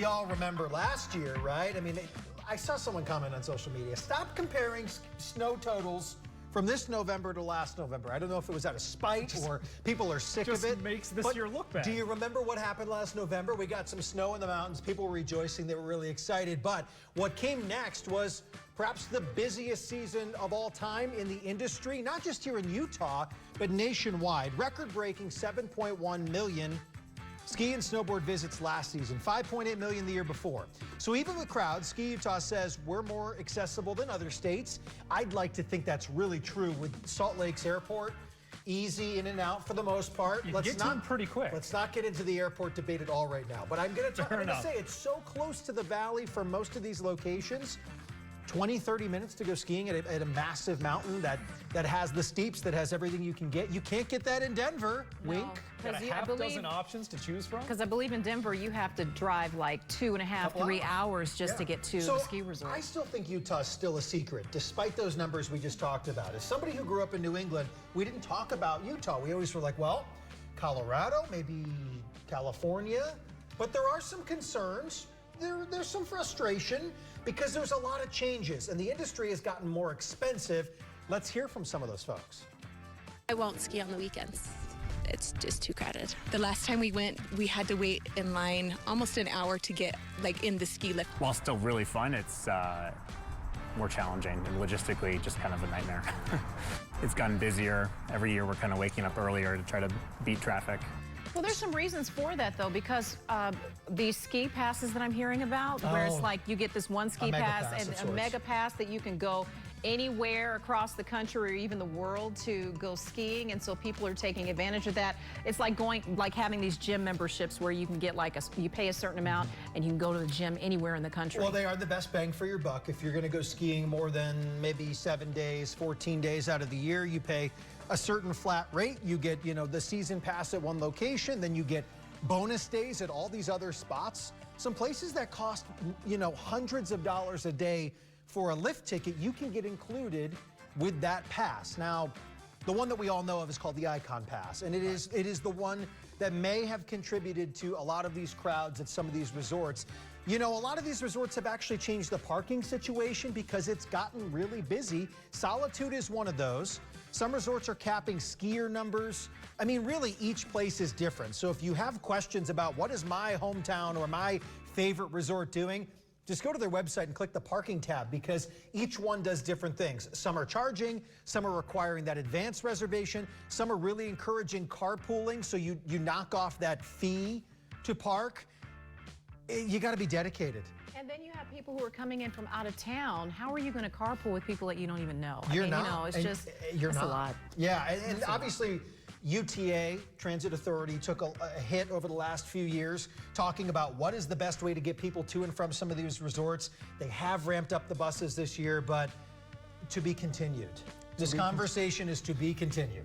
we all remember last year, right? I mean, I saw someone comment on social media, stop comparing snow totals from this November to last November. I don't know if it was out of spite or people are sick of it. Just makes this year look bad. Do you remember what happened last November? We got some snow in the mountains. People were rejoicing. They were really excited. But what came next was perhaps the busiest season of all time in the industry, not just here in Utah, but nationwide. Record-breaking 7.1 million ski and snowboard visits last season, 5.8 million the year before. So even with crowds, Ski Utah says we're more accessible than other states. I'd like to think that's really true with Salt Lake's airport. Easy in and out for the most part. You get to them pretty quick. Let's not get into the airport debate at all right now. But I'm going to say it's so close to the valley for most of these locations. 20, 30 minutes to go skiing at a massive mountain that has the steeps, that has everything you can get. You can't get that in Denver. No. Wink. Got a half dozen options to choose from? Because I believe in Denver, you have to drive like 2.5, 3 hours just to get to the ski resort. I still think Utah's still a secret, despite those numbers we just talked about. As somebody who grew up in New England, we didn't talk about Utah. We always were like, well, Colorado, maybe California. But there are some concerns. There's some frustration because there's a lot of changes and the industry has gotten more expensive. Let's hear from some of those folks. I won't ski on the weekends. It's just too crowded. The last time we went, we had to wait in line almost an hour to get in the ski lift. While still really fun, it's more challenging and logistically just kind of a nightmare. It's gotten busier. Every year we're kind of waking up earlier to try to beat traffic. Well, there's some reasons for that, though, because these ski passes that I'm hearing about, where it's like you get this one ski pass and a mega pass that you can go anywhere across the country or even the world to go skiing, and so people are taking advantage of that. It's like having these gym memberships where you can get you pay a certain amount and you can go to the gym anywhere in the country. Well, they are the best bang for your buck. If you're going to go skiing more than maybe 7 days, 14 days out of the year, you pay a certain flat rate. You get, the season pass at one location, then you get bonus days at all these other spots. Some places that cost, hundreds of dollars a day for a lift ticket, you can get included with that pass. Now, the one that we all know of is called the Icon Pass, and it is the one that may have contributed to a lot of these crowds at some of these resorts. A lot of these resorts have actually changed the parking situation because it's gotten really busy. Solitude is one of those. Some resorts are capping skier numbers. I mean, really, each place is different. So if you have questions about what is my hometown or my favorite resort doing, just go to their website and click the parking tab because each one does different things. Some are charging, some are requiring that advanced reservation, some are really encouraging carpooling, so you knock off that fee to park. You got to be dedicated. And then you have people who are coming in from out of town. How are you going to carpool with people that you don't even know? You're not. It's a lot. Yeah, and obviously UTA, Transit Authority, took a hit over the last few years talking about what is the best way to get people to and from some of these resorts. They have ramped up the buses this year, but to be continued. This conversation is to be continued.